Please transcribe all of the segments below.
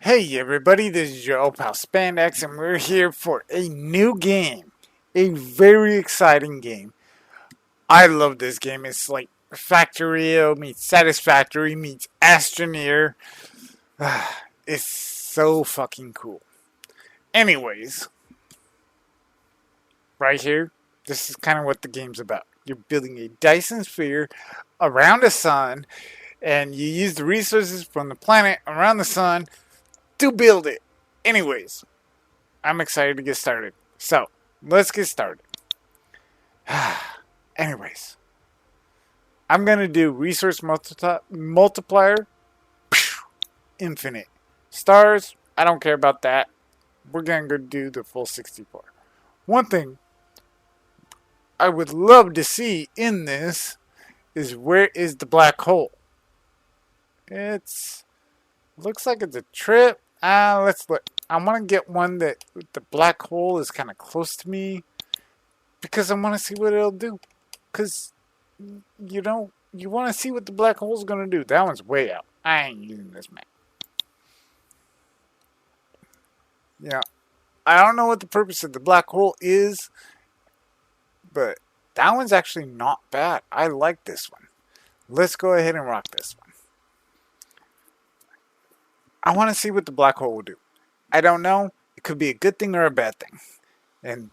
Hey everybody, this is your old pal Spann Dex, and we're here for a new game. A very exciting game. I love this game. It's like Factorio meets Satisfactory meets Astroneer. It's so fucking cool. Anyways, right here, this is kind of what the game's about. You're building a Dyson sphere around the sun, and you use the resources from the planet around the sun to build it. Anyways, I'm excited to get started. So, let's get started. Anyways, I'm going to do resource multiplier, infinite. Stars, I don't care about that. We're going to go do the full 64. One thing I would love to see in this is where is the black hole? Looks like it's a trip. Let's look. I want to get one that the black hole is kind of close to me because I want to see what it'll do. Because, you want to see what the black hole is going to do. That one's way out. I ain't using this map. Yeah, I don't know what the purpose of the black hole is, but that one's actually not bad. I like this one. Let's go ahead and rock this one. I want to see what the black hole will do. I don't know. It could be a good thing or a bad thing. And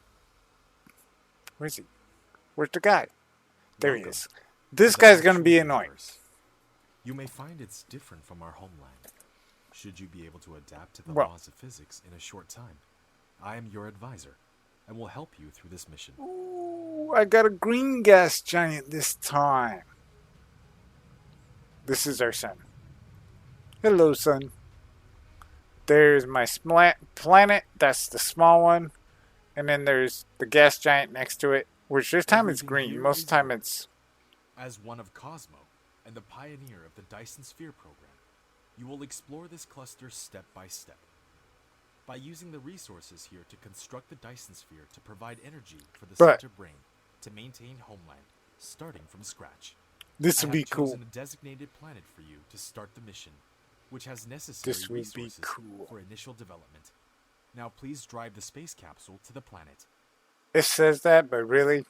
where's he? Where's the guy? There he is. This guy's going to be annoying. You may find it's different from our homeland. Should you be able to adapt to the laws of physics in a short time, I am your advisor and will help you through this mission. Ooh, I got a green gas giant this time. This is our sun. Hello, sun. There's my planet. That's the small one. And then there's the gas giant next to it. Which this time it's green. Most of the time it's... As one of Cosmo and the pioneer of the Dyson Sphere program, you will explore this cluster step by step. By using the resources here to construct the Dyson Sphere to provide energy for the center brain to maintain homeland, starting from scratch. This would be cool. I have chosen a designated planet for you to start the mission, which has necessary resources for initial development. Now please drive the space capsule to the planet. It says that, but really?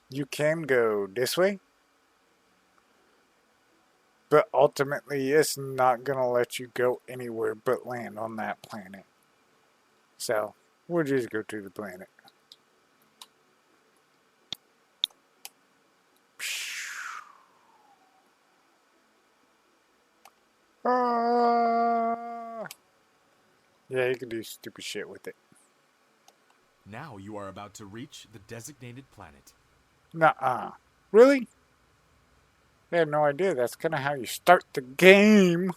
You can go this way? But ultimately, it's not going to let you go anywhere but land on that planet. So, we'll just go to the planet. Yeah, you can do stupid shit with it. Now you are about to reach the designated planet. Nuh-uh. Really? I had no idea. That's kind of how you start the game.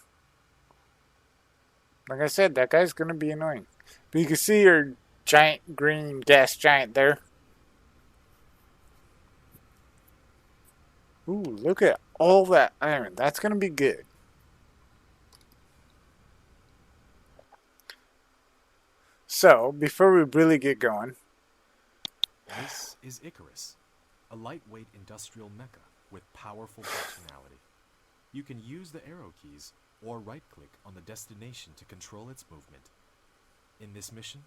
Like I said, that guy's going to be annoying. But you can see your giant green gas giant there. Ooh, look at all that iron. That's going to be good. So, before we really get going... This is Icarus, a lightweight industrial mecha with powerful functionality. You can use the arrow keys or right-click on the destination to control its movement. In this mission,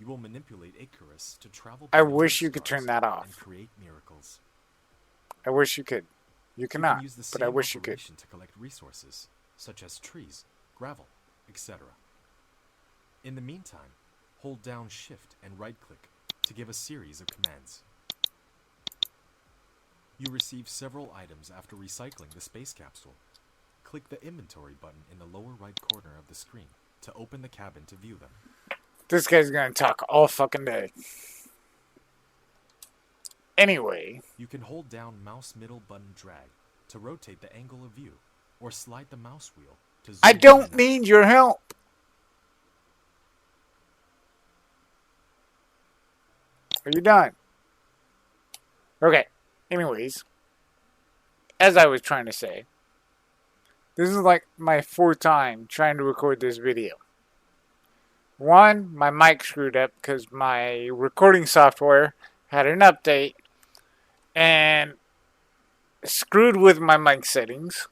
you will manipulate Icarus to travel... I wish you could turn that off. ...and create miracles. I wish you could. You cannot, can use the but I wish you could. To collect resources, such as trees, gravel, etc. In the meantime, hold down Shift and right-click to give a series of commands. You receive several items after recycling the space capsule. Click the inventory button in the lower right corner of the screen to open the cabin to view them. This guy's gonna talk all fucking day. Anyway. You can hold down mouse middle button drag to rotate the angle of view, or slide the mouse wheel to zoom I don't need your help. Are you done? Okay. Anyways, as I was trying to say, this is like my fourth time trying to record this video. One, my mic screwed up because my recording software had an update and screwed with my mic settings.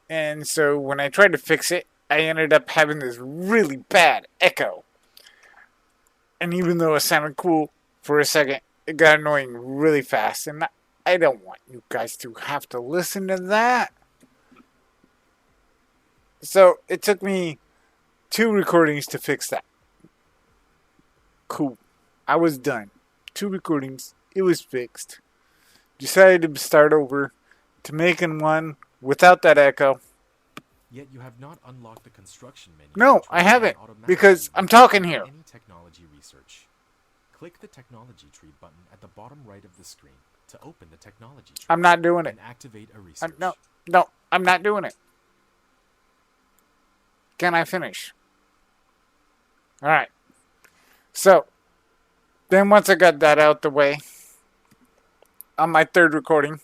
And so when I tried to fix it, I ended up having this really bad echo. And even though it sounded cool for a second, it got annoying really fast. And I don't want you guys to have to listen to that. So it took me 2 recordings to fix that. Cool. I was done. 2 recordings. It was fixed. Decided to start over to making one without that echo. Yet you have not unlocked the construction menu. No, I haven't, because I'm talking here. Any technology research. Click the technology tree button at the bottom right of the screen to open the technology tree. I'm not doing it. And activate a research. No, I'm not doing it. Can I finish? Alright. So, then once I got that out the way, on my 3rd recording,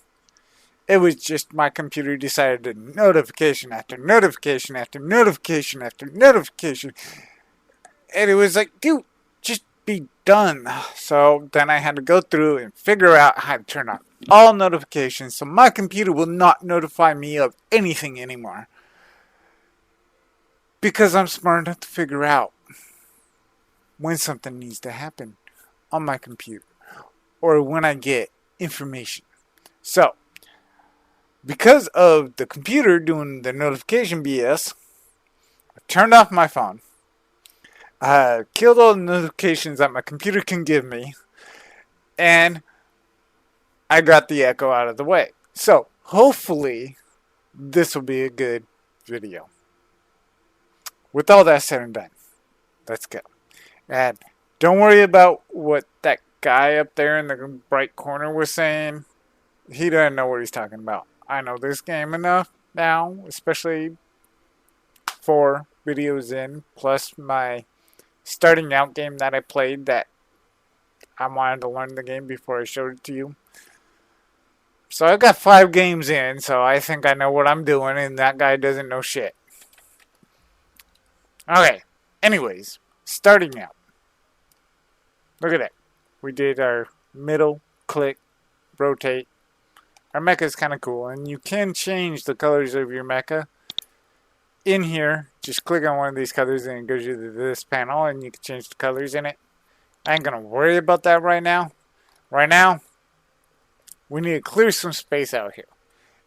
it was just my computer decided to notification after notification after notification after notification. And it was like, dude, just be done. So then I had to go through and figure out how to turn off all notifications so my computer will not notify me of anything anymore. Because I'm smart enough to figure out when something needs to happen on my computer or when I get information. So, because of the computer doing the notification BS, I turned off my phone. I killed all the notifications that my computer can give me. And I got the echo out of the way. So, hopefully, this will be a good video. With all that said and done, let's go. And don't worry about what that guy up there in the right corner was saying. He doesn't know what he's talking about. I know this game enough now, especially 4 videos in, plus my starting out game that I played that I wanted to learn the game before I showed it to you. So I've got 5 games in, so I think I know what I'm doing, and that guy doesn't know shit. Okay, anyways, starting out. Look at that. We did our middle, click, rotate. Our mecha is kind of cool, and you can change the colors of your mecha. In here, just click on one of these colors and it goes you to this panel, and you can change the colors in it. I ain't going to worry about that right now. Right now, we need to clear some space out here.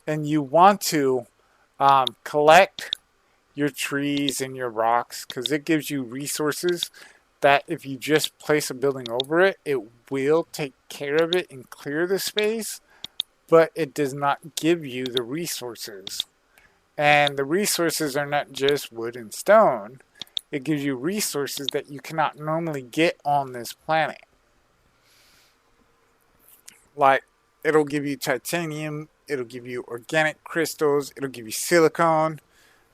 And you want to collect your trees and your rocks, because it gives you resources that if you just place a building over it, it will take care of it and clear the space. But it does not give you the resources. And the resources are not just wood and stone. It gives you resources that you cannot normally get on this planet. Like, it'll give you titanium, it'll give you organic crystals, it'll give you silicone.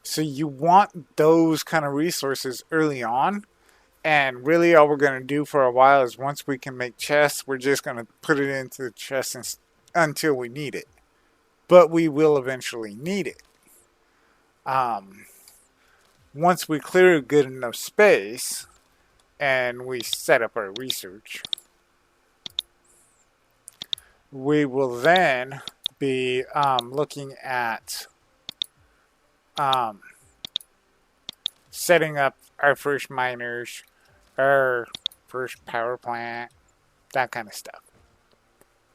So you want those kind of resources early on. And really all we're going to do for a while is once we can make chests, we're just going to put it into the chest until we need it. But we will eventually need it. Once we clear a good enough space and we set up our research, we will then be looking at setting up our first miners, our first power plant, that kind of stuff.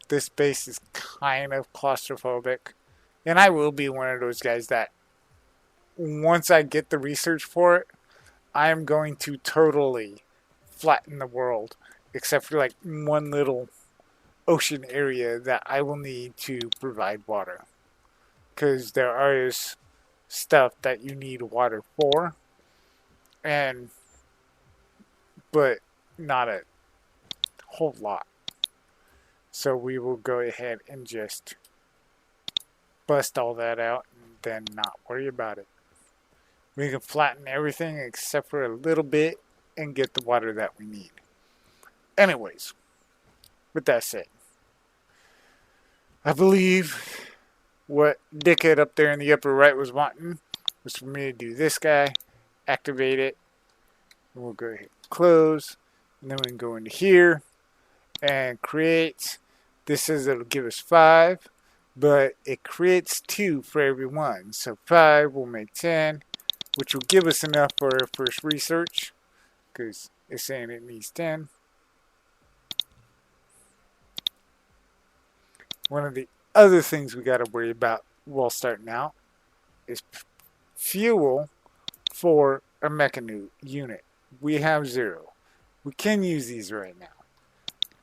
This base is kind of claustrophobic, and I will be one of those guys that once I get the research for it, I am going to totally flatten the world, except for like one little ocean area that I will need to provide water. Because there is stuff that you need water for, but not a whole lot. So we will go ahead and just bust all that out and then not worry about it. We can flatten everything except for a little bit and get the water that we need. Anyways, with that said, I believe what dickhead up there in the upper right was wanting was for me to do this guy, activate it, and we'll go ahead and close, and then we can go into here and create. This says it'll give us 5, but it creates 2 for every one. So 5 will make 10, which will give us enough for our first research, because it's saying it needs 10. One of the other things we got to worry about while starting out is fuel for a mechanu unit. We have 0. We can use these right now.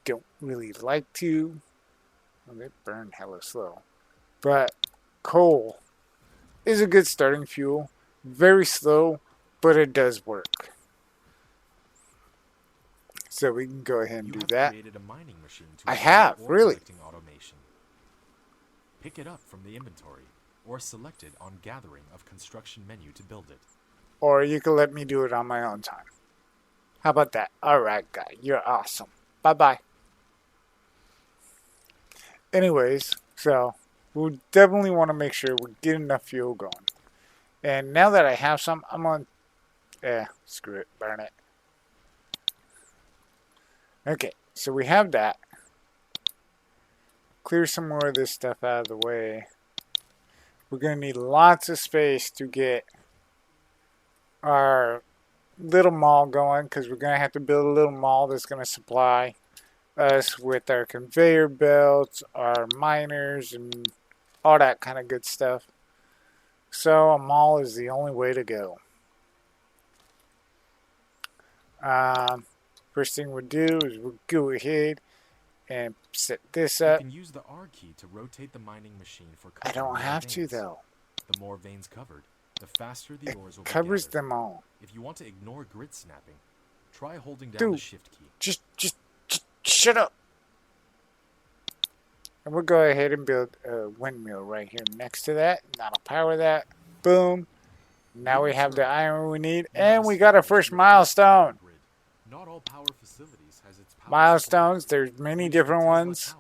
Don't really like to. Well, they burn hella slow. But coal is a good starting fuel. Very slow, but it does work. So we can go ahead and do that. Created a mining machine to I have, really. Automation. Pick it up from the inventory, or select it on Gathering of Construction menu to build it. Or you can let me do it on my own time. How about that? Alright, guy. You're awesome. Bye-bye. Anyways, so we'll definitely want to make sure we get enough fuel going. And now that I have some, I'm on... screw it. Burn it. Okay, so we have that. Clear some more of this stuff out of the way. We're going to need lots of space to get our little mall going, because we're going to have to build a little mall that's going to supply us with our conveyor belts, our miners, and all that kind of good stuff. So a mall is the only way to go. First thing we'll do is we'll go ahead and set this up. You can use the R key to rotate the mining machine for I don't have veins. to though. The more veins covered, the faster the ores will covers be them all. If you want to ignore grid snapping, try holding down Dude, the shift key. Just shut up. And we'll go ahead and build a windmill right here next to that. That'll power that. Boom. Now we have the iron we need, and we got our first milestone. Not all power facilities has its power Milestones, there's many different ones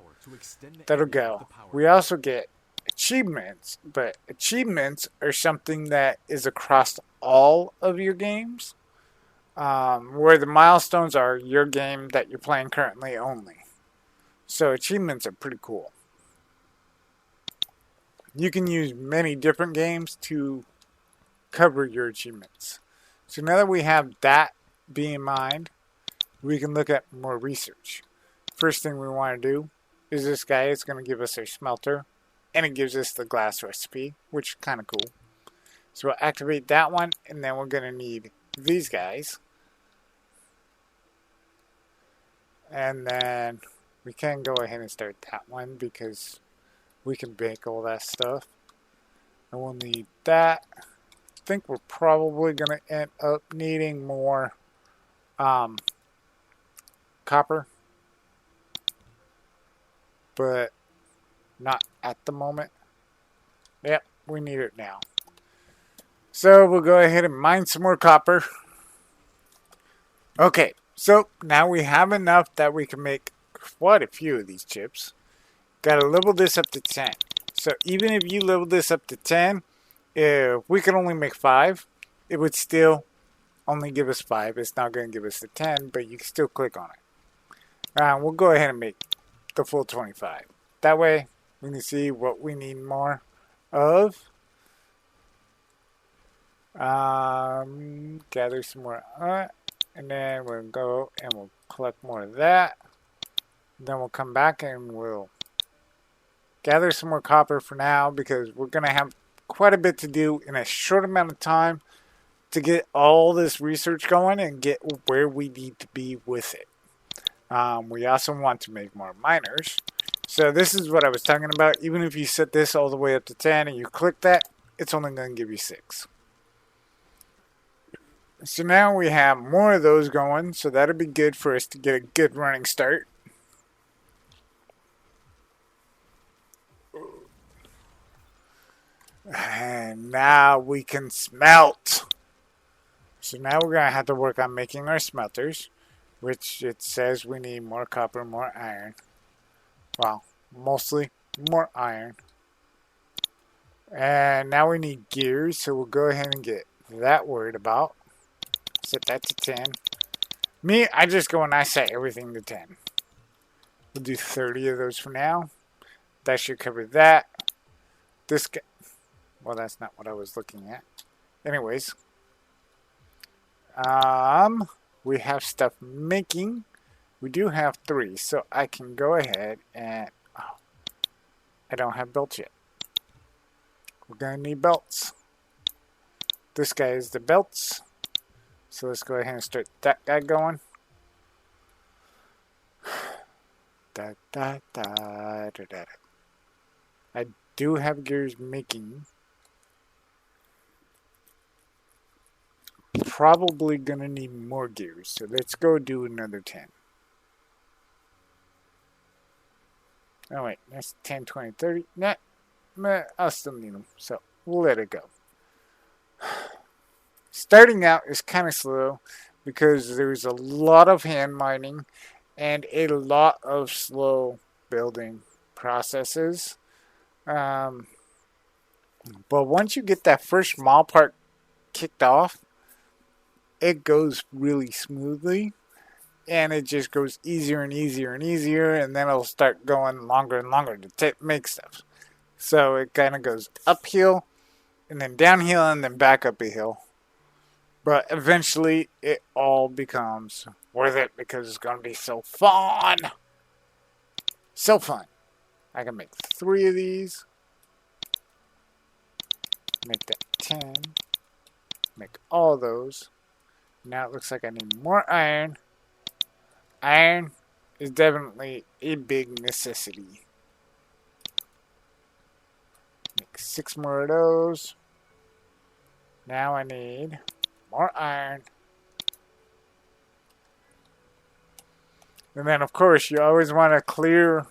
that'll go. We also get achievements, but achievements are something that is across all of your games, where the milestones are your game that you're playing currently only. So achievements are pretty cool. You can use many different games to cover your achievements. So now that we have that being in mind, we can look at more research. First thing we want to do is this guy is going to give us a smelter, and it gives us the glass recipe, which is kind of cool. So we'll activate that one, and then we're going to need these guys. And then we can go ahead and start that one because we can bake all that stuff. And we'll need that. I think we're probably going to end up needing more copper, but not at the moment. Yep, we need it now. So we'll go ahead and mine some more copper. Okay, so now we have enough that we can make quite a few of these chips. Gotta level this up to 10. So even if you level this up to 10, if we can only make 5, it would still only give us 5. It's not going to give us the 10, but you can still click on it. We'll go ahead and make the full 25. That way, we can see what we need more of. Gather some more, and then we'll go and we'll collect more of that. Then we'll come back and we'll gather some more copper for now, because we're going to have quite a bit to do in a short amount of time to get all this research going and get where we need to be with it. We also want to make more miners. So this is what I was talking about. Even if you set this all the way up to 10 and you click that, it's only going to give you 6. So now we have more of those going, so that'll be good for us to get a good running start. And now we can smelt. So now we're going to have to work on making our smelters, which it says we need more copper, more iron. Well, mostly more iron. And now we need gears, so we'll go ahead and get that worried about. Set that to 10. Me, I just go and I set everything to 10. We'll do 30 of those for now. That should cover that. This guy, well, that's not what I was looking at. Anyways, We have stuff making. We do have 3, so I can go ahead and... Oh, I don't have belts yet. We're going to need belts. This guy is the belts. So let's go ahead and start that guy going. Da, da, da, da, da, da. I do have gears making. Probably going to need more gears. So let's go do another 10. Oh wait, that's 10, 20, 30. Nah, I'll still need them. So we'll let it go. Starting out is kind of slow because there's a lot of hand mining and a lot of slow building processes. But once you get that first small part kicked off, it goes really smoothly. And it just goes easier and easier and easier, and then it'll start going longer and longer to make stuff. So it kind of goes uphill, and then downhill, and then back up a hill. But eventually, it all becomes worth it because it's going to be so fun. So fun. I can make 3 of these. Make that 10. Make all those. Now it looks like I need more iron. Iron is definitely a big necessity. Make 6 more of those. Now I need more iron. And then of course you always want to clear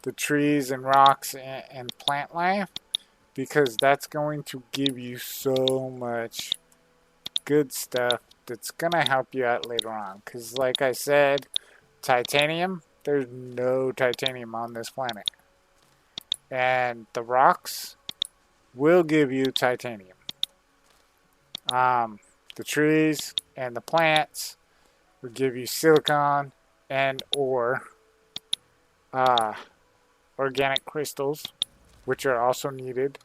the trees and rocks and plant life, because that's going to give you so much good stuff that's going to help you out later on. Because like I said, titanium, there's no titanium on this planet. And the rocks will give you titanium. The trees and the plants will give you silicon and or organic crystals, which are also needed.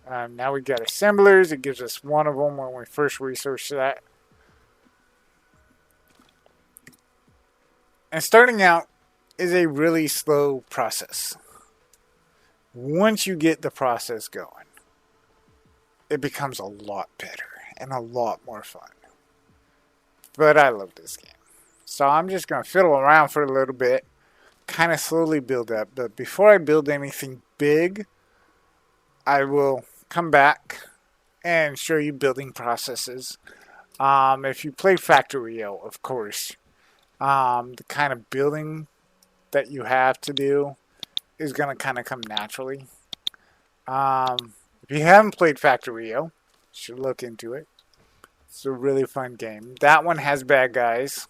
Now we got assemblers. It gives us 1 of them when we first research that. And starting out is a really slow process. Once you get the process going, it becomes a lot better and a lot more fun. But I love this game. So I'm just going to fiddle around for a little bit, kind of slowly build up. But before I build anything big, I will come back and show you building processes. If you play Factorio, of course, the kind of building that you have to do is going to kind of come naturally. If you haven't played Factorio, you should look into it. It's a really fun game. That one has bad guys.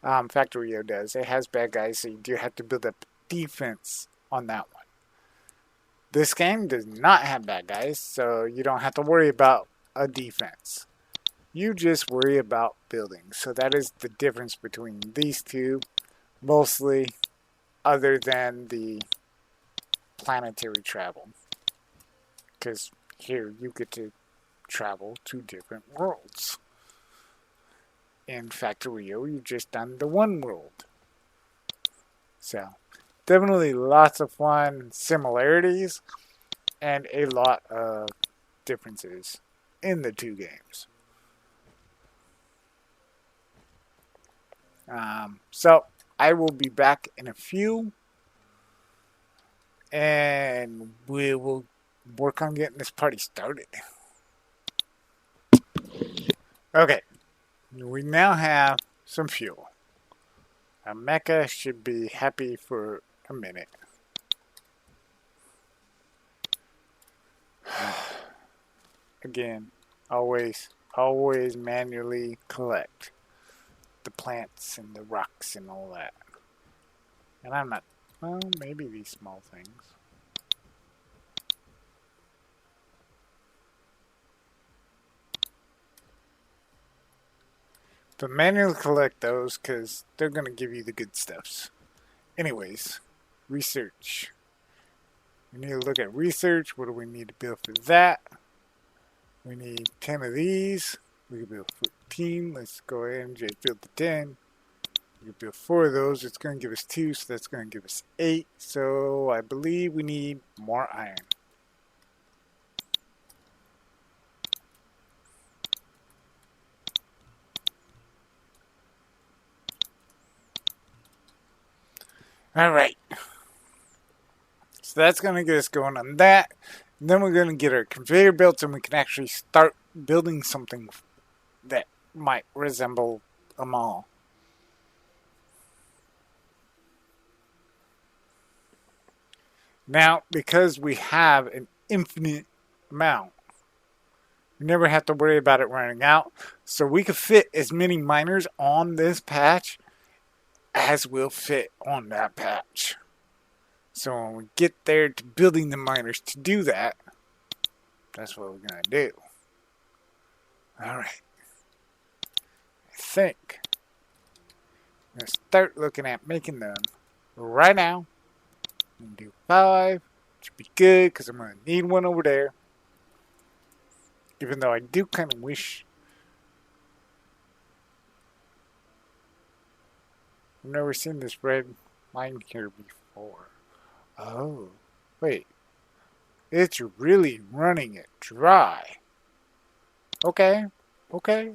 Factorio does. It has bad guys, so you do have to build up defense on that one. This game does not have bad guys, so you don't have to worry about a defense. You just worry about building. So that is the difference between these two, mostly, other than the planetary travel. Because here you get to travel to different worlds. In Factorio, you've just done the one world. So, definitely lots of fun similarities and a lot of differences in the two games. So, I will be back in a few, and we will work on getting this party started. Okay, we now have some fuel. Our mecha should be happy for a minute. Again, always manually collect the plants and the rocks and all that. And I'm not, well, maybe these small things. But manually collect those because they're going to give you the good stuffs. Anyways, research. We need to look at research. What do we need to build for that? We need 10 of these. We can build 14. Let's go ahead and just build the 10. We build 4 of those. It's going to give us 2, so that's going to give us 8. So I believe we need more iron. Alright. So that's going to get us going on that. And then we're going to get our conveyor belts and we can actually start building something that might resemble a mall. Now, because we have an infinite amount, we never have to worry about it running out. So we could fit as many miners on this patch as will fit on that patch. So when we get there to building the miners to do that, that's what we're going to do. Alright. I think I'm going to start looking at making them right now. I'm going to do 5. Should be good because I'm going to need one over there. Even though I do kind of wish... I've never seen this red line here before. Oh, wait. It's really running it dry. Okay,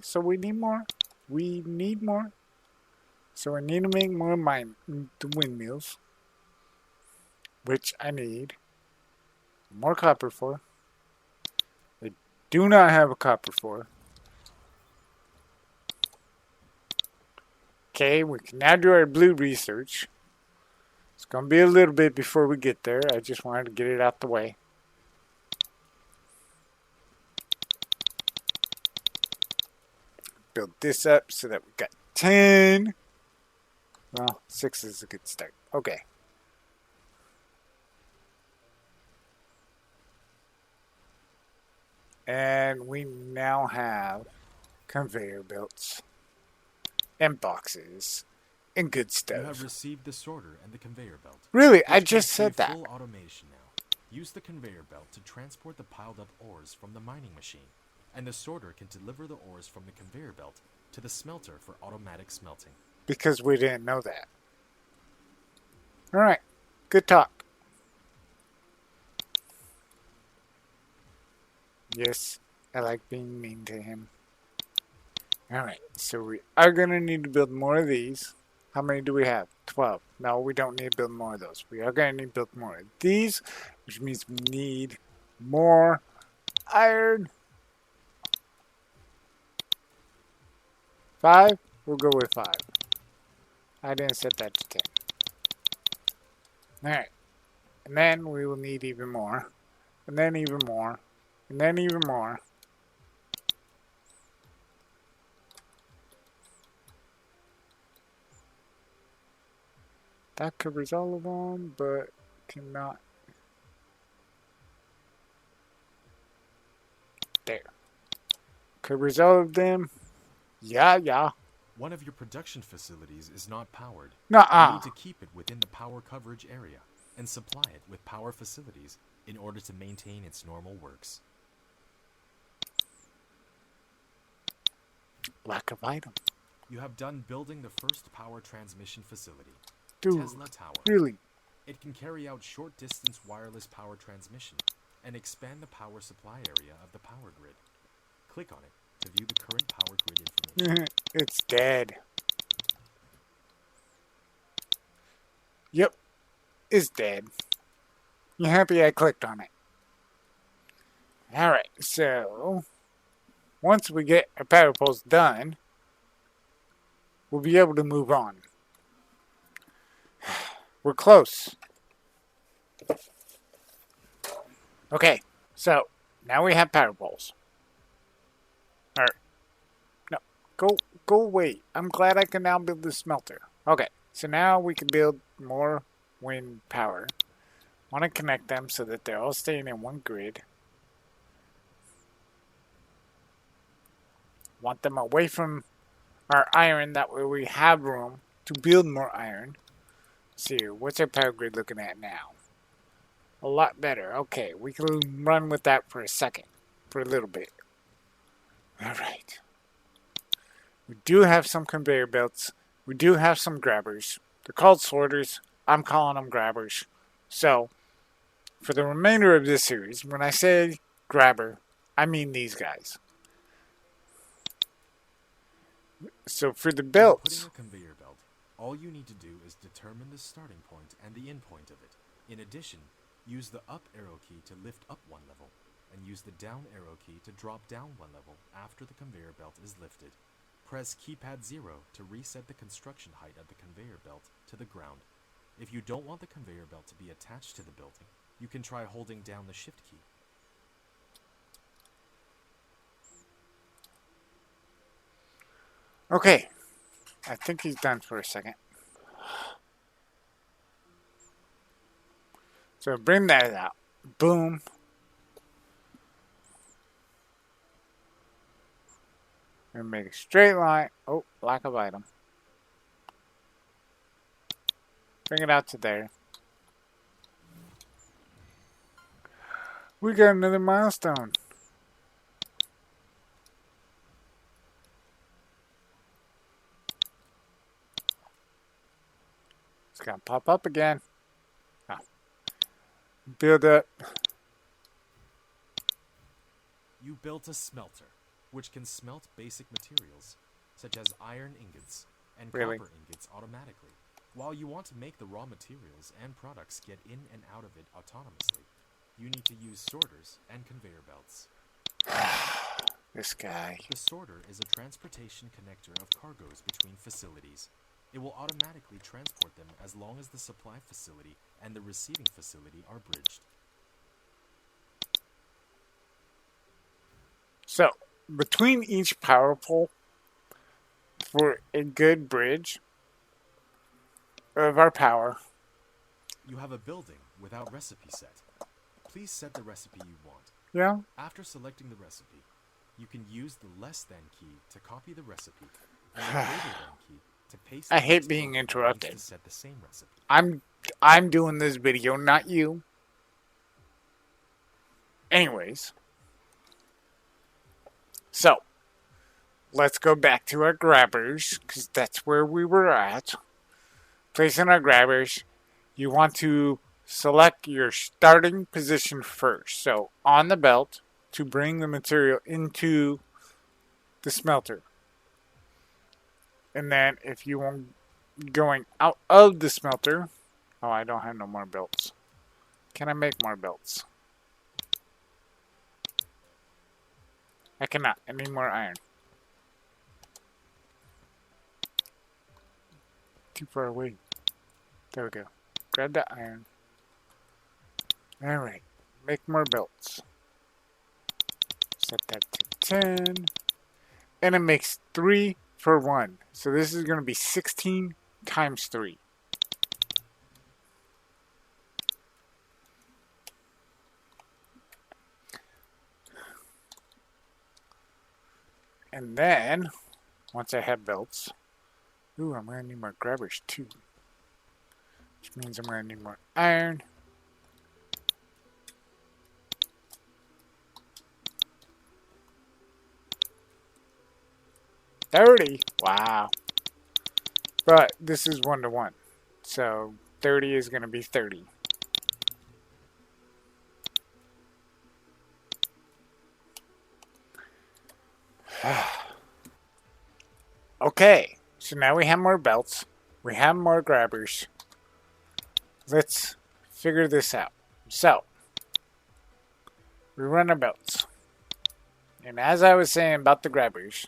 so we need more. We need more. So I need to make more the windmills. Which I need more copper for. I do not have a copper for. Okay, we can now do our blue research. It's going to be a little bit before we get there. I just wanted to get it out the way. Build this up so that we've got 10. Well, 6 is a good start. Okay. And we now have conveyor belts and boxes and good stuff. You have received the sorter and the conveyor belt. Really? I just said that. Full automation now. Use the conveyor belt to transport the piled up ores from the mining machine, and the sorter can deliver the ores from the conveyor belt to the smelter for automatic smelting. Because we didn't know that. Alright. Good talk. Yes, I like being mean to him. Alright, so we are going to need to build more of these. How many do we have? 12. No, we don't need to build more of those. We are going to need to build more of these, which means we need more iron. 5? We'll go with 5. I didn't set that to 10. Alright. And then we will need even more. And then even more. And then even more. That covers all of them, but cannot. There. Covers all of them. Yeah. One of your production facilities is not powered. Nuh-uh. You need to keep it within the power coverage area and supply it with power facilities in order to maintain its normal works. Lack of item. You have done building the first power transmission facility, Dude, Tesla Tower. really? It can carry out short-distance wireless power transmission and expand the power supply area of the power grid. Click on it to view the current power grid information. It's dead. Yep. It's dead. You happy I clicked on it? Alright, so once we get our power poles done, we'll be able to move on. We're close. Okay, so now we have power poles. Alright. No, go away. I'm glad I can now build the smelter. Okay, so now we can build more wind power. Want to connect them so that they're all staying in one grid. Want them away from our iron, that way we have room to build more iron. Let's see here, what's our power grid looking at now? A lot better. Okay, we can run with that for a second. For a little bit. Alright. We do have some conveyor belts. We do have some grabbers. They're called sorters. I'm calling them grabbers. So, for the remainder of this series, when I say grabber, I mean these guys. So for the belts, When putting a conveyor belt, all you need to do is determine the starting point and the end point of it. In addition, use the up arrow key to lift up one level, and use the down arrow key to drop down one level after the conveyor belt is lifted. Press keypad 0 to reset the construction height of the conveyor belt to the ground. If you don't want the conveyor belt to be attached to the building, you can try holding down the shift key. okay, I think he's done for a second. So bring that out. Boom. And make a straight line. Oh, lack of item. Bring it out to there. We got another milestone. It's gonna pop up again. Oh. Build up. You built a smelter, which can smelt basic materials, such as iron ingots and Really? copper ingots automatically. While you want to make the raw materials and products get in and out of it autonomously, you need to use sorters and conveyor belts. This guy. The sorter is a transportation connector of cargoes between facilities. It will automatically transport them as long as the supply facility and the receiving facility are bridged. So, between each power pole, for a good bridge of our power, You have a building without recipe set. Please set the recipe you want. yeah, After selecting the recipe, you can use the less than key to copy the recipe and the greater than key to paste. I the hate next being building that needs interrupted. to set the same recipe. I'm doing this video, not you. Anyways, so let's go back to our grabbers, because that's where we were at. Placing our grabbers, you want to select your starting position first. So on the belt to bring the material into the smelter. And then if you want going out of the smelter, oh, I don't have no more belts. Can I make more belts? I cannot. I need more iron. Too far away. There we go. Grab the iron. Alright. Make more belts. Set that to 10. And it makes 3 for 1. So this is going to be 16 times 3. And then, once I have belts, ooh, I'm going to need more grabbers too. Which means I'm going to need more iron. $30. Wow. But this is 1-to-1. So 30 is going to be 30. Okay. So now we have more belts. We have more grabbers. Let's figure this out. So, we run our belts. And as I was saying about the grabbers,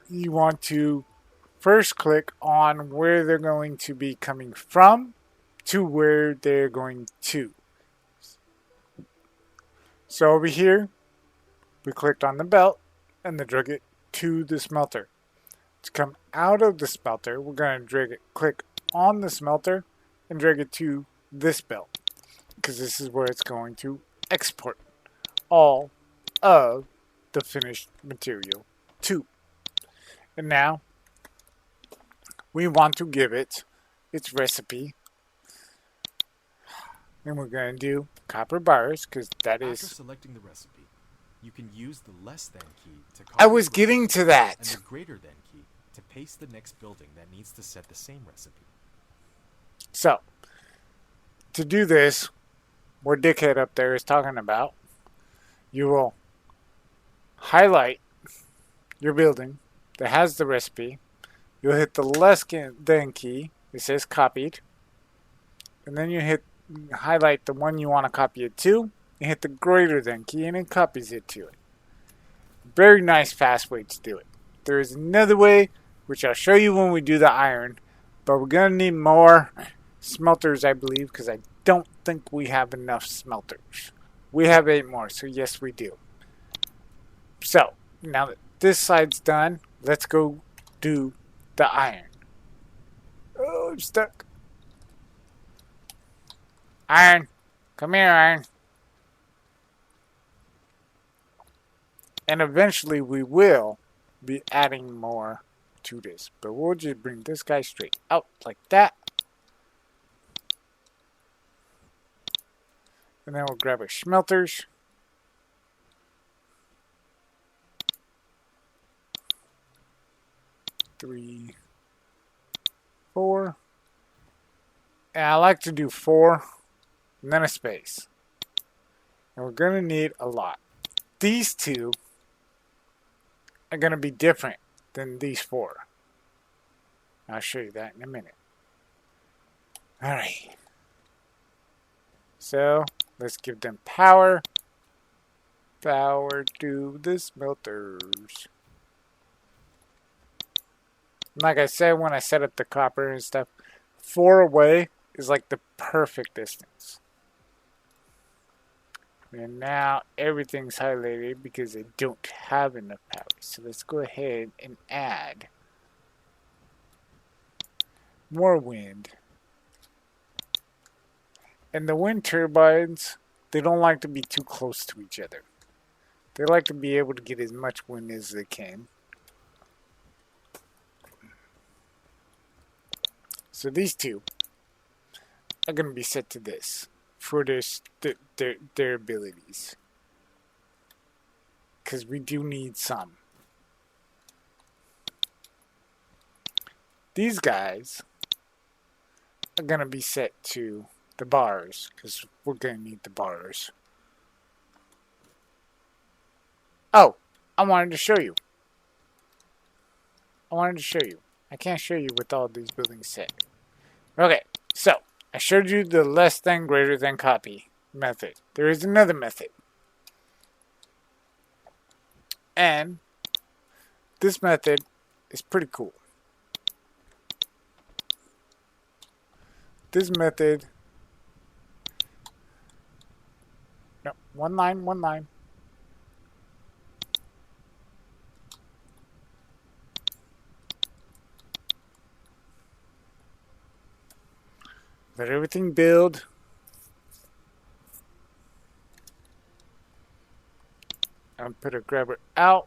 you want to first click on where they're going to be coming from to where they're going to. So over here, we clicked on the belt and then drag it to the smelter. To come out of the smelter, we're going to drag it, click on the smelter and drag it to this belt, because this is where it's going to export all of the finished material to. And now we want to give it its recipe, and we're going to do copper bars, because that After is selecting the recipe, you can use the less than key to copy I was the getting recipe to that. and the greater than key to paste the next building that needs to set the same recipe. So, to do this, what Dickhead up there is talking about, you will highlight your building that has the recipe. You'll hit the less than key. It says copied. And then you highlight the one you want to copy it to. And hit the greater than key and it copies it to it. Very nice, fast way to do it. There is another way, which I'll show you when we do the iron. But we're going to need more smelters, I believe, because I don't think we have enough smelters. We have 8 more, so yes, we do. So, now that this side's done, let's go do the iron. Oh, I'm stuck. Iron. Come here, Iron. And eventually we will be adding more to this. But we'll just bring this guy straight out like that. And then we'll grab our smelters. Three, 4. And I like to do 4 and then a space. And we're going to need a lot. These two are going to be different than these 4. I'll show you that in a minute. Alright. So, let's give them power. Power to the smelters. Like I said when I set up the copper and stuff, 4 away is like the perfect distance. And now everything's highlighted because I don't have enough power. So let's go ahead and add more wind. And the wind turbines, they don't like to be too close to each other. They like to be able to get as much wind as they can. So these two are going to be set to this for their abilities. Because we do need some. These guys are going to be set to the bars. Because we're going to need the bars. Oh, I wanted to show you. I can't show you with all these buildings set. Okay, so I showed you the less than greater than copy method. There is another method. And this method is pretty cool. This method, no, one line. Let everything build. And put a grabber out.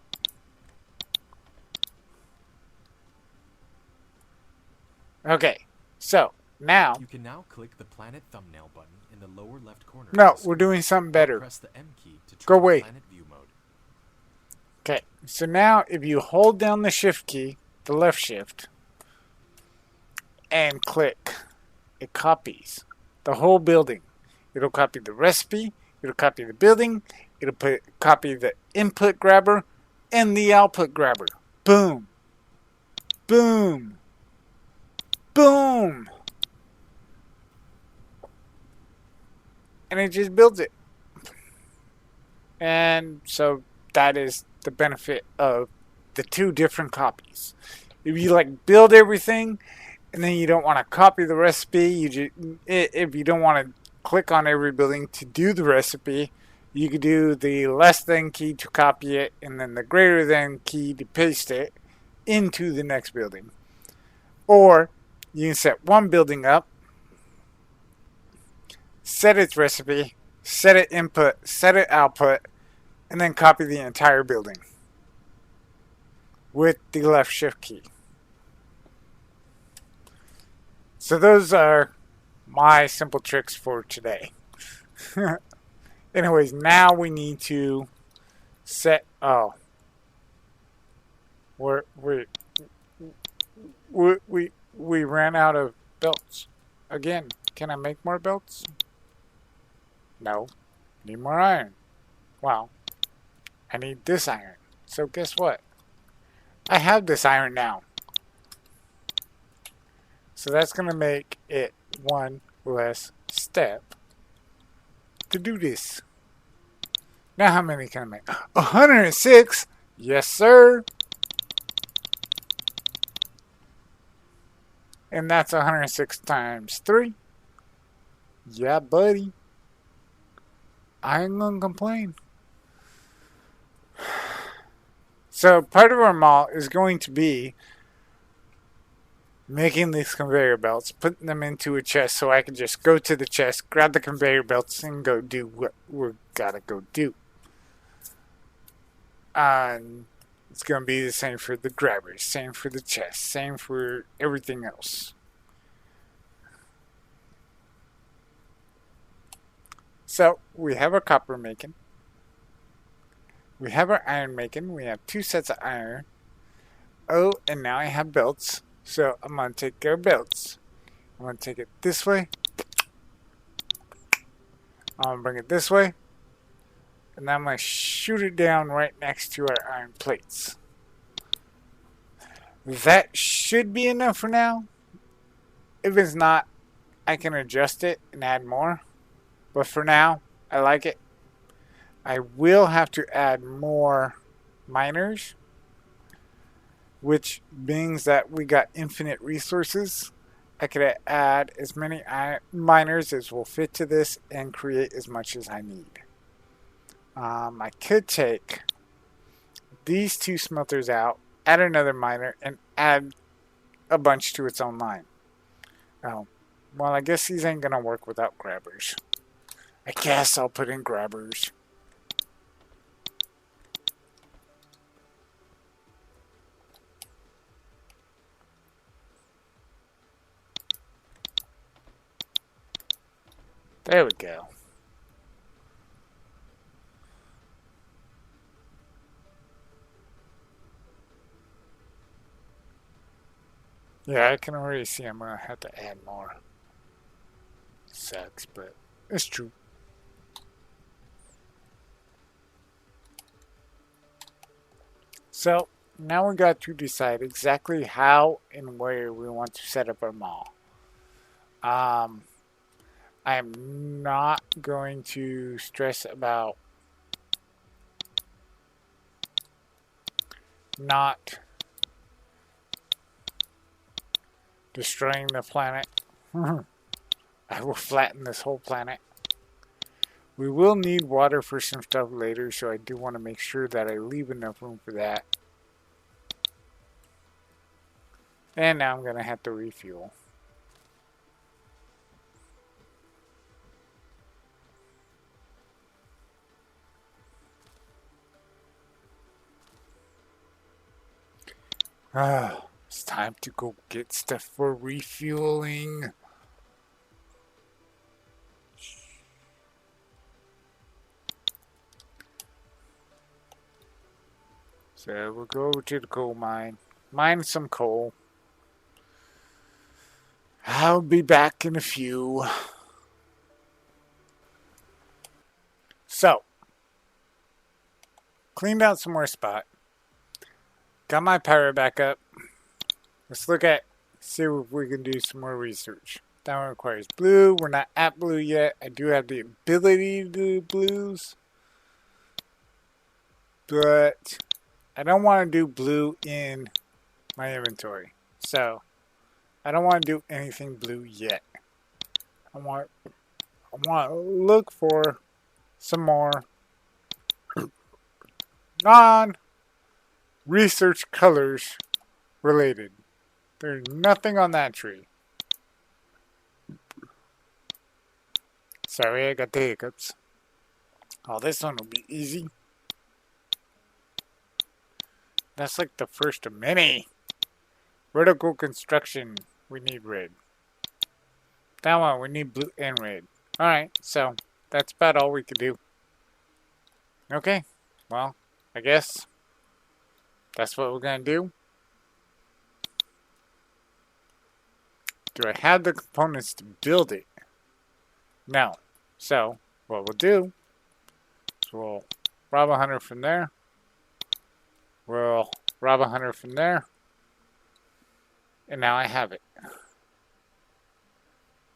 Okay, so now You can now click the planet thumbnail button in the lower left corner. no, of the we're screen. doing something better. Press the M key to Go try away. planet view mode. Okay, so now if you hold down the shift key, the left shift, and click, it copies the whole building. It'll copy the recipe, it'll copy the building, it'll copy the input grabber and the output grabber. Boom. Boom. Boom. And it just builds it. And so that is the benefit of the 2 different copies. If you like build everything and then you don't want to copy the recipe, if you don't want to click on every building to do the recipe, you could do the less than key to copy it and then the greater than key to paste it into the next building. Or you can set one building up, set its recipe, set it input, set it output, and then copy the entire building with the left shift key. So those are my simple tricks for today. Anyways, now we need to set. Oh, we ran out of belts. Again, can I make more belts? No. Need more iron. Wow. I need this iron. So guess what? I have this iron now. So that's going to make it one less step to do this. Now how many can I make? 106? Yes, sir. And that's 106 times 3. Yeah, buddy. I ain't gonna complain. So part of our mall is going to be making these conveyor belts, putting them into a chest so I can just go to the chest, grab the conveyor belts, and go do what we're gotta go do. It's going to be the same for the grabbers, same for the chest, same for everything else. So, we have our copper making. We have our iron making. We have 2 sets of iron. Oh, and now I have belts. So, I'm going to take our belts. I'm going to take it this way. I'm going to bring it this way. And then I'm going to shoot it down right next to our iron plates. That should be enough for now. If it's not, I can adjust it and add more. But for now, I like it. I will have to add more miners, which means that we got infinite resources. I could add as many miners as will fit to this and create as much as I need. I could take these 2 smelters out, add another miner, and add a bunch to its own line. Oh, well, I guess these ain't gonna work without grabbers. I guess I'll put in grabbers. There we go. Yeah, I can already see I'm gonna have to add more. Sucks, but it's true. So, now we got to decide exactly how and where we want to set up our mall. I am not going to stress about not destroying the planet. I will flatten this whole planet. We will need water for some stuff later, so I do want to make sure that I leave enough room for that. And now I'm going to have to refuel. It's time to go get stuff for refueling. So we'll go over to the coal mine, mine some coal. I'll be back in a few. So, cleaned out some more spot. Got my power back up. Let's see if we can do some more research. That one requires blue. We're not at blue yet. I do have the ability to do blues. But I don't want to do blue in my inventory. So, I don't want to do anything blue yet. I want to look for some more non-research colors related. There's nothing on that tree. Sorry, I got the hiccups. Oh, this one will be easy. That's like the first of many. Vertical construction, we need red. That one, we need blue and red. Alright, so that's about all we could do. Okay, well, I guess that's what we're going to do. Do I have the components to build it? No. So, what we'll do is we'll rob 100 from there. We'll rob 100 from there. And now I have it.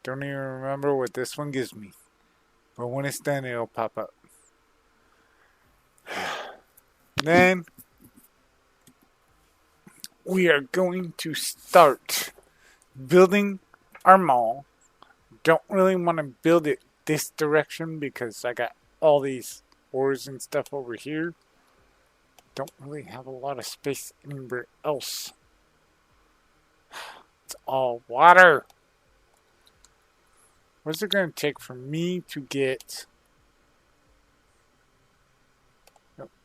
Don't even remember what this one gives me. But when it's done, it'll pop up. Then we are going to start building our mall. Don't really want to build it this direction because I got all these ores and stuff over here. Don't really have a lot of space anywhere else. It's all water. What's it going to take for me to get...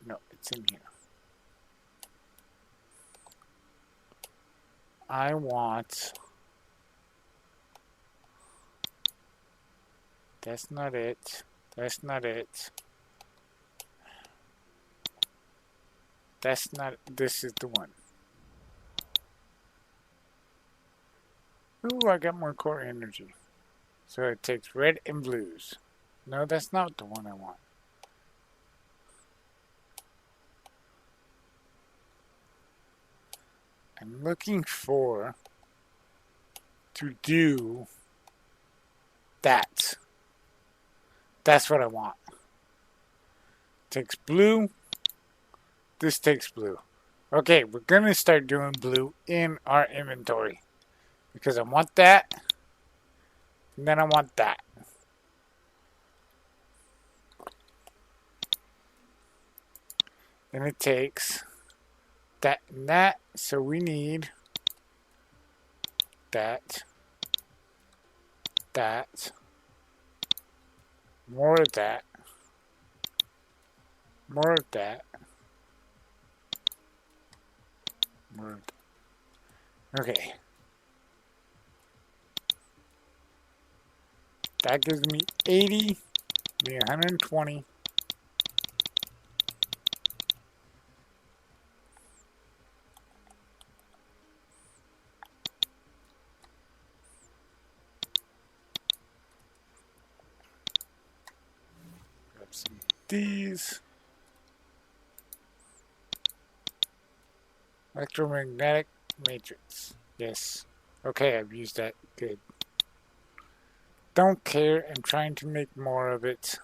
No, it's in here. I want... That's not it. That's not it. That's not... This is the one. Ooh, I got more core energy. So it takes red and blues. No, that's not the one I want. I'm looking for to do that. That's what I want. Takes blue. This takes blue. Okay, we're going to start doing blue in our inventory. Because I want that. And then I want that. And it takes that and that. So we need that. That. More of that. More of that. More of that. Okay. That gives me 80, me 120. Grab some of these. Electromagnetic matrix. Yes. Okay, I've used that. Good. Don't care. I'm trying to make more of it.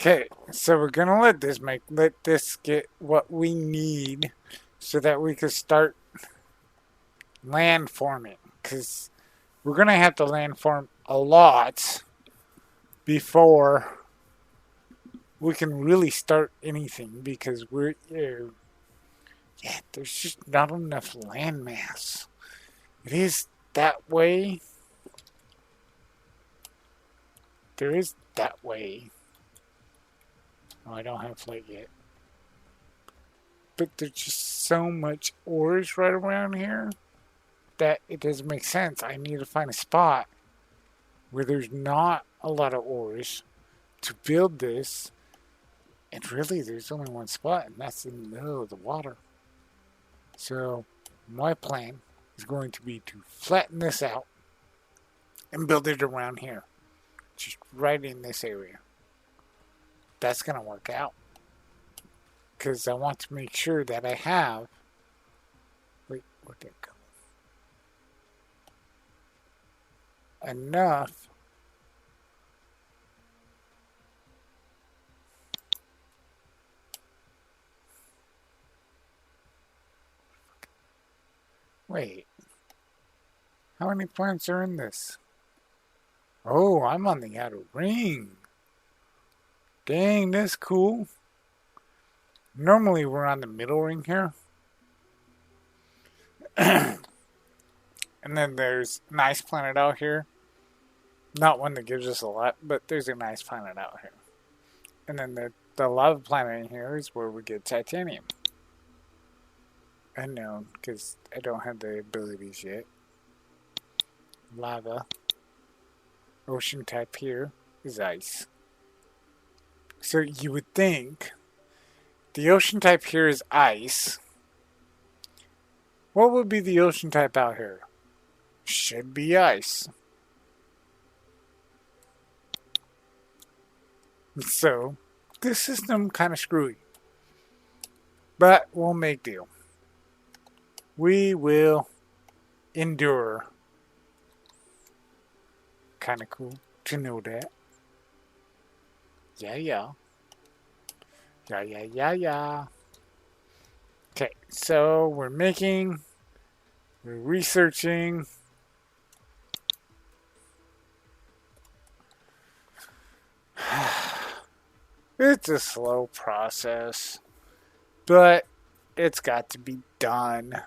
Okay, so we're gonna let this get what we need so that we can start land forming. Because we're gonna have to land form a lot before we can really start anything. Because we're there's just not enough land mass. It is that way. There is that way. Oh, I don't have flight yet. But there's just so much ores right around here that it doesn't make sense. I need to find a spot where there's not a lot of ores to build this. And really, there's only one spot, and that's in the middle of the water. So, my plan is going to be to flatten this out and build it around here. Just right in this area. That's going to work out. Because I want to make sure that I have... Wait, where'd that go? Enough... Wait. How many plants are in this? Oh, I'm on the outer ring. Dang, that's cool. Normally we're on the middle ring here. And then there's an ice planet out here. Not one that gives us a lot, but there's a nice planet out here. And then the lava planet in here is where we get titanium. Unknown, because I don't have the abilities yet. Lava. Ocean type here is ice. So you would think the ocean type here is ice. What would be the ocean type out here? Should be ice. So, this system kind of screwy. But we'll make deal. We will endure. Kind of cool to know that. Yeah. Okay, so we're researching. It's a slow process, but it's got to be done.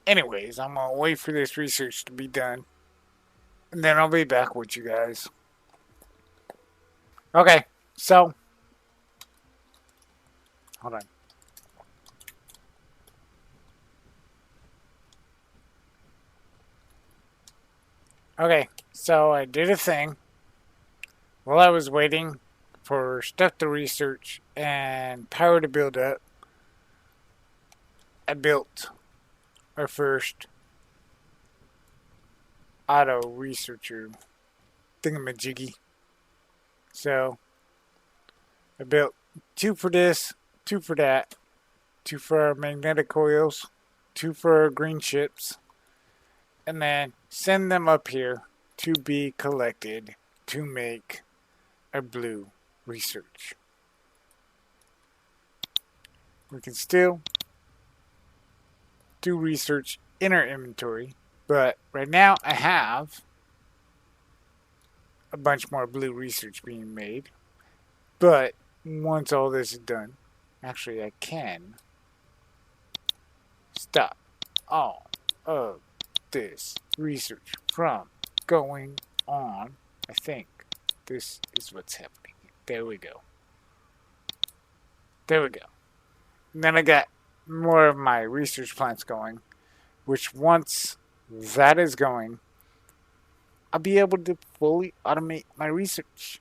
Anyways, I'm gonna wait for this research to be done, and then I'll be back with you guys. Okay, so hold on. Okay, so I did a thing while I was waiting for stuff to research and power to build up. I built our first auto researcher thingamajiggy. So I built 2 for this, 2 for that, 2 for our magnetic coils, 2 for our green ships, and then send them up here to be collected to make our blue research. We can still do research in our inventory, but right now I have a bunch more blue research being made. But once all this is done, actually I can stop all of this research from going on. I think this is what's happening. There we go. And then I got more of my research plants going, which once that is going, I'll be able to fully automate my research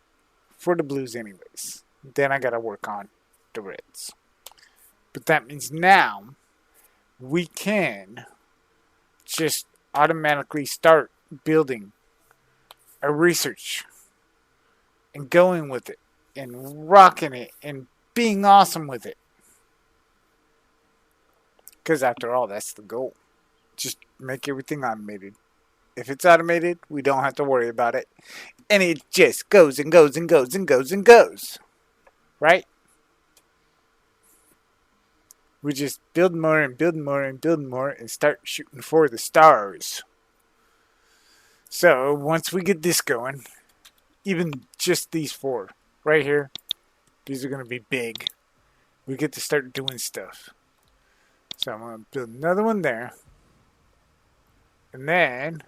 for the blues anyways. Then I gotta work on the reds. But that means now we can just automatically start building a research and going with it and rocking it and being awesome with it. Because after all, that's the goal. Just make everything automated. If it's automated, we don't have to worry about it. And it just goes and goes and goes and goes and goes. Right? We just build more and build more and build more and start shooting for the stars. So, once we get this going, even just these 4 right here, these are going to be big. We get to start doing stuff. So I'm going to build another one there. And then,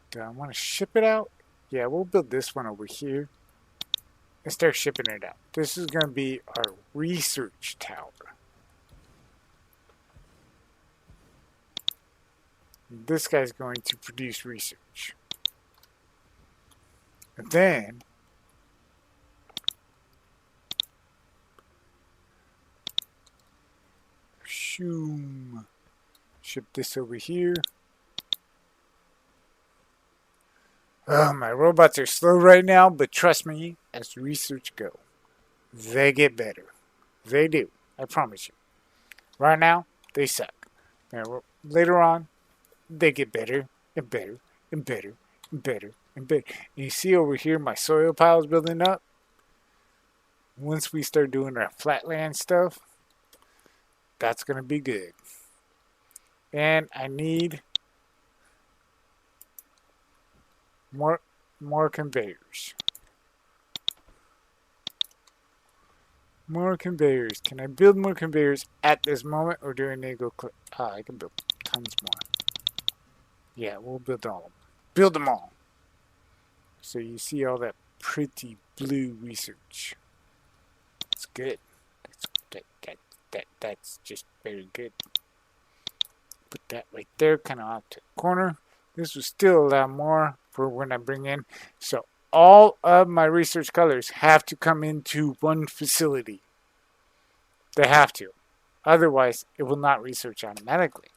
do I want to ship it out? Yeah, we'll build this one over here and start shipping it out. This is going to be our research tower. This guy's going to produce research. And then, ship this over here. My robots are slow right now, but trust me, as research go, they get better. They do. I promise you. Right now, they suck. Now, later on, they get better and better and better and better and better. And you see over here, my soil pile is building up. Once we start doing our flatland stuff, that's going to be good. And I need more conveyors. More conveyors. Can I build more conveyors at this moment, or do I need to go? I can build tons more. Yeah, we'll build all of them. Build them all. So you see all that pretty blue research. It's good. That's just very good. Put that right there, kind of off to the corner. This will still allow more for when I bring in. So all of my research colors have to come into one facility. They have to. Otherwise, it will not research automatically.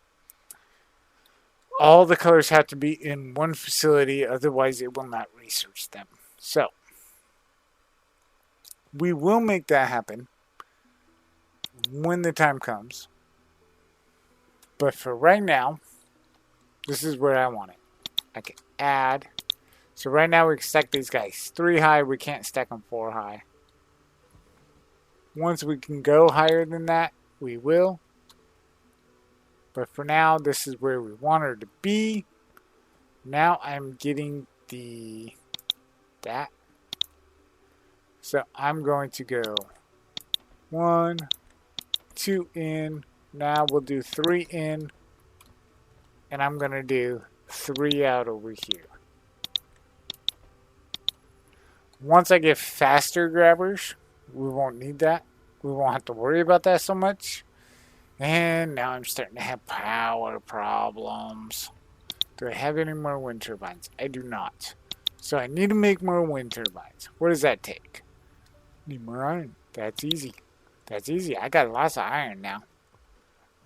All the colors have to be in one facility. Otherwise, it will not research them. So we will make that happen when the time comes. But for right now, this is where I want it. I can add. So right now we can stack these guys 3 high. We can't stack them 4 high. Once we can go higher than that, we will. But for now, this is where we want her to be. Now I'm getting that. So I'm going to go 1, 2 in. Now we'll do 3 in. And I'm going to do 3 out over here. Once I get faster grabbers, we won't need that. We won't have to worry about that so much. And now I'm starting to have power problems. Do I have any more wind turbines? I do not. So I need to make more wind turbines. What does that take? Need more iron. That's easy. That's easy. I got lots of iron now.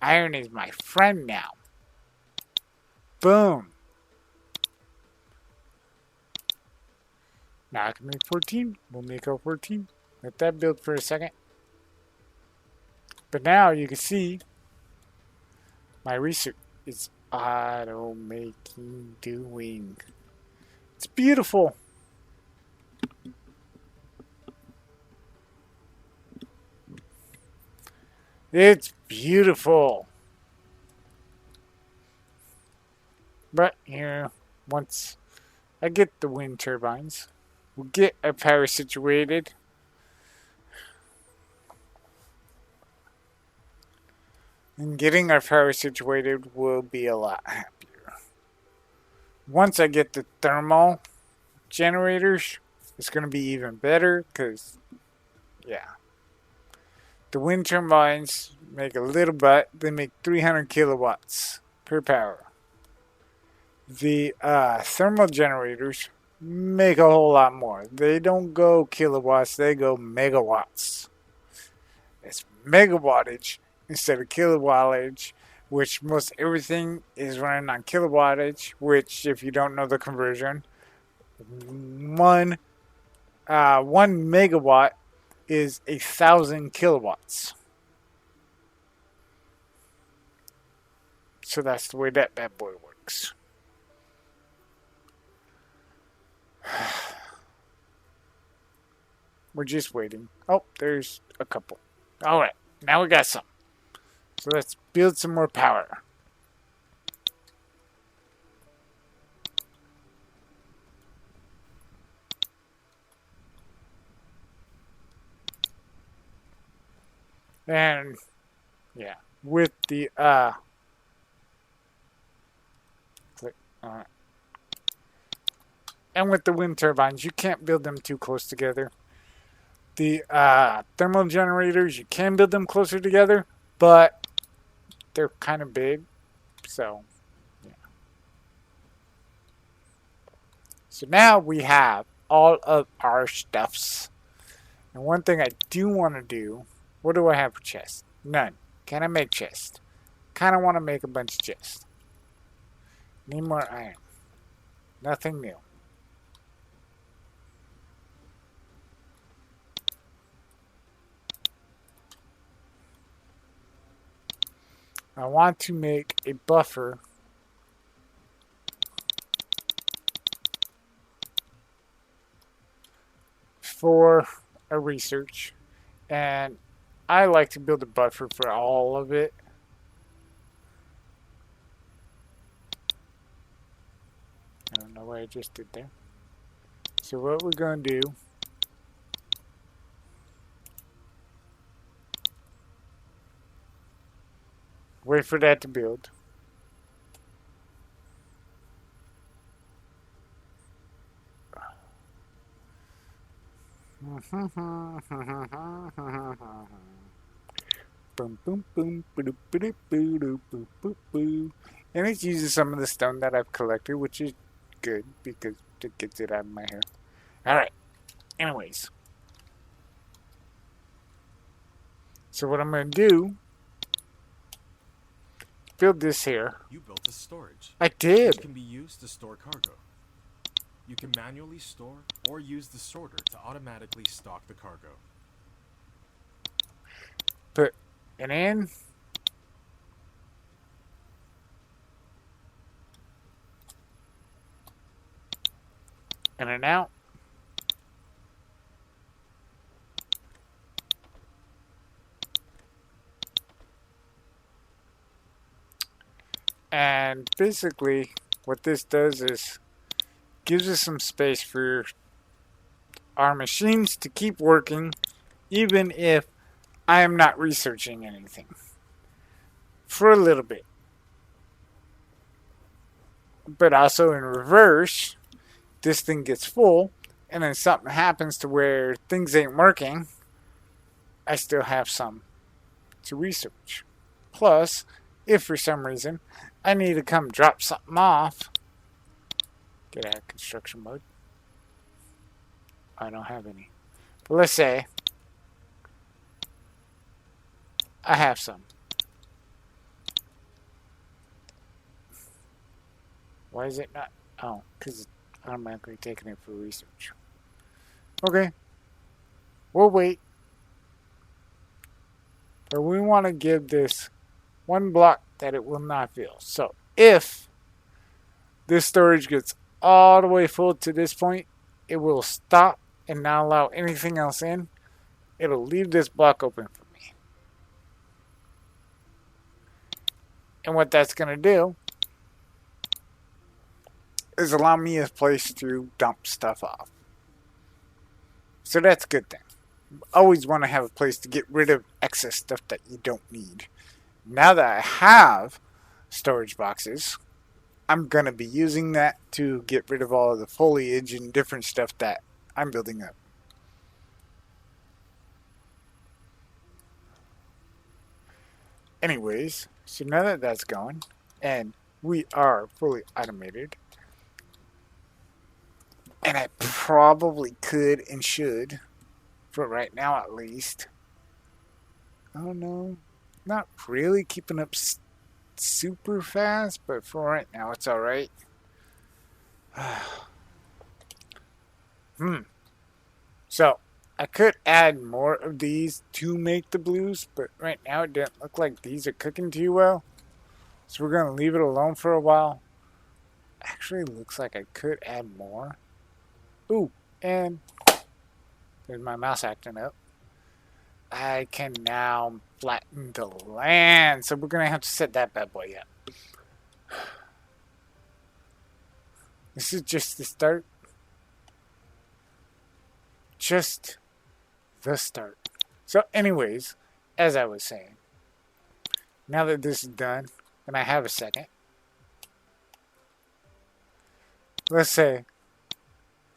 Iron is my friend now. Boom. Now I can make 14. We'll make our 14. Let that build for a second. But now you can see my research is auto making doing. It's beautiful. It's beautiful. But here, once I get the wind turbines, we'll get our power situated. And getting our power situated will be a lot happier. Once I get the thermal generators, it's going to be even better because, yeah. The wind turbines make a little bit. They make 300 kilowatts per power. The thermal generators make a whole lot more. They don't go kilowatts, they go megawatts. It's megawattage instead of kilowattage, which most everything is running on kilowattage, which, if you don't know the conversion, one megawatt is 1,000 kilowatts. So that's the way that bad boy works. We're just waiting. Oh, there's a couple. Alright, now we got some. So let's build some more power. And yeah, with the click on it. And with the wind turbines, you can't build them too close together. The thermal generators, you can build them closer together, but they're kind of big, so yeah. So now we have all of our stuffs. And one thing I do want to do, what do I have for chests? None. Can I make chests? Kind of want to make a bunch of chests. Need more iron. Nothing new. I want to make a buffer for a research, and I like to build a buffer for all of it. know what I just did there. So what we're going to do, wait for that to build. Boom, boom, boom, boom, boom, boom, boom, boom, boom. And it uses some of the stone that I've collected, which is good because it gets it out of my hair. Alright, anyways. So what I'm going to do, build this here. You built a storage. I did. Which can be used to store cargo. You can manually store or use the sorter to automatically stock the cargo. Put it in. In and out. And basically what this does is gives us some space for our machines to keep working even if I am not researching anything for a little bit. But also in reverse, this thing gets full and then something happens to where things ain't working, I still have some to research. Plus, if for some reason I need to come drop something off, get out of construction mode. I don't have any. But let's say I have some. Why is it not? Oh, because it's automatically taking it for research. Okay. We'll wait. But we want to give this one block that it will not fill. So if this storage gets all the way full to this point, it will stop and not allow anything else in. It'll leave this block open for me. And what that's going to do is allow me a place to dump stuff off. So that's a good thing. Always want to have a place to get rid of excess stuff that you don't need. Now that I have storage boxes, I'm going to be using that to get rid of all of the foliage and different stuff that I'm building up. Anyways, so now that that's going, and we are fully automated, and I probably could and should, for right now at least. Oh no, not really keeping up super fast, but for right now it's alright. So, I could add more of these to make the blues, but right now it doesn't look like these are cooking too well. So we're going to leave it alone for a while. Actually looks like I could add more. Ooh, and there's my mouse acting up. I can now flatten the land, so we're going to have to set that bad boy up. This is just the start. Just the start. So anyways, as I was saying, now that this is done, and I have a second, let's say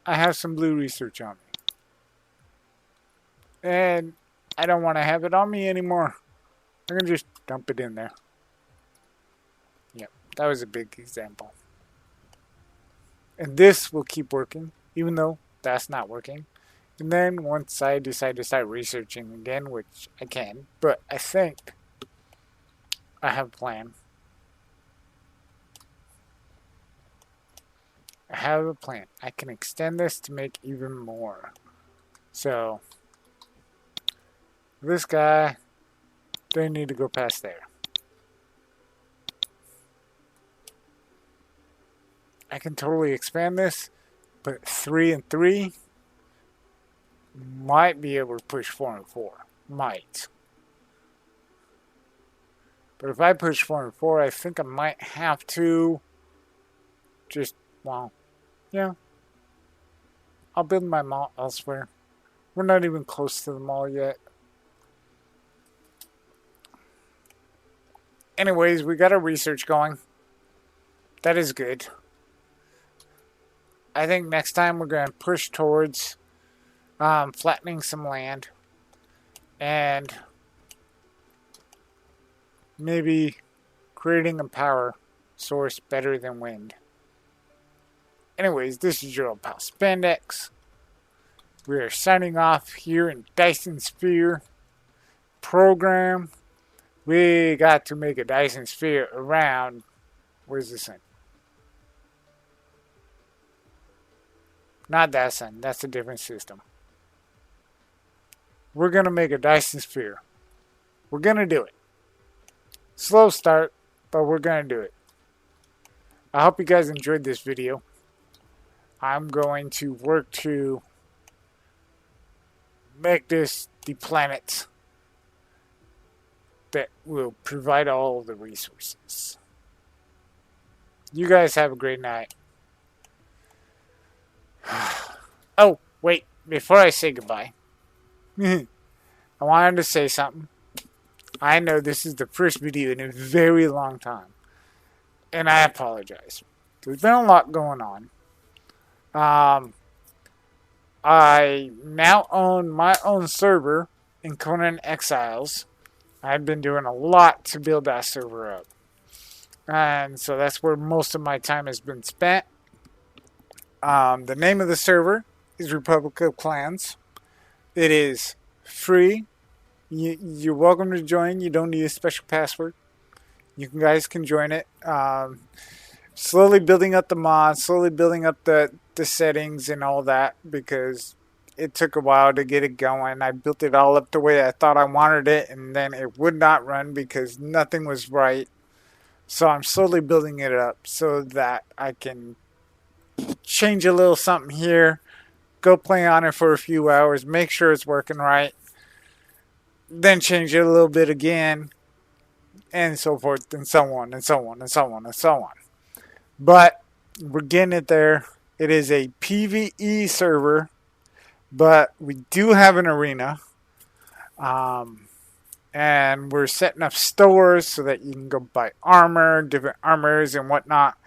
I have some blue research on me. And I don't want to have it on me anymore. I can just dump it in there. Yep, that was a big example. And this will keep working, even though that's not working. And then once I decide to start researching again, which I can, but I think I have a plan. I have a plan. I can extend this to make even more. So this guy, they need to go past there. I can totally expand this, but 3 and 3 might be able to push 4 and 4. Might. But if I push 4 and 4, I think I might have to just, well, Yeah, I'll build my mall elsewhere. We're not even close to the mall yet. Anyways, we got our research going. That is good. I think next time we're going to push towards flattening some land and maybe creating a power source better than wind. Anyways, this is your old pal Spann Dex. We are signing off here in Dyson Sphere program. We got to make a Dyson Sphere around. Where's the sun? Not that sun. That's a different system. We're going to make a Dyson Sphere. We're going to do it. Slow start, but we're going to do it. I hope you guys enjoyed this video. I'm going to work to make this the planet that will provide all the resources. You guys have a great night. Oh, wait. Before I say goodbye, I wanted to say something. I know this is the first video in a very long time, and I apologize. There's been a lot going on. I now own my own server in Conan Exiles. I've been doing a lot to build that server up. And so that's where most of my time has been spent. The name of the server is Republic of Clans. It is free. You're welcome to join. You don't need a special password. You guys can join it. Slowly building up the mods, slowly building up the settings and all that, because it took a while to get it going. I built it all up the way I thought I wanted it, and then it would not run because nothing was right. So I'm slowly building it up so that I can change a little something here, go play on it for a few hours, make sure it's working right, then change it a little bit again, and so forth, and so on, and so on, and so on, and so on. But we're getting it there. It is a PvE server, but we do have an arena. And we're setting up stores so that you can go buy armor, different armors and whatnot.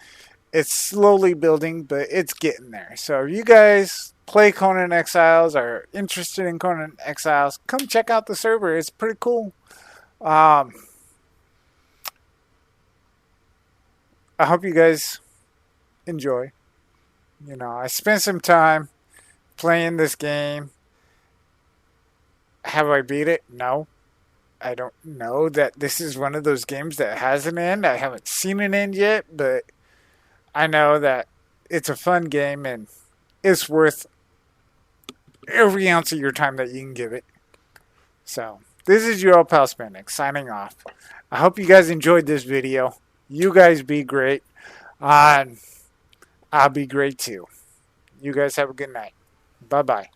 It's slowly building, but it's getting there. So if you guys play Conan Exiles or are interested in Conan Exiles, come check out the server. It's pretty cool. I hope you guys enjoy. You know, I spent some time playing this game. Have I beat it? No. I don't know that this is one of those games that has an end. I haven't seen an end yet, but I know that it's a fun game and it's worth every ounce of your time that you can give it. So, this is your old pal Spann Dex signing off. I hope you guys enjoyed this video. You guys be great. I'll be great too. You guys have a good night. Bye-bye.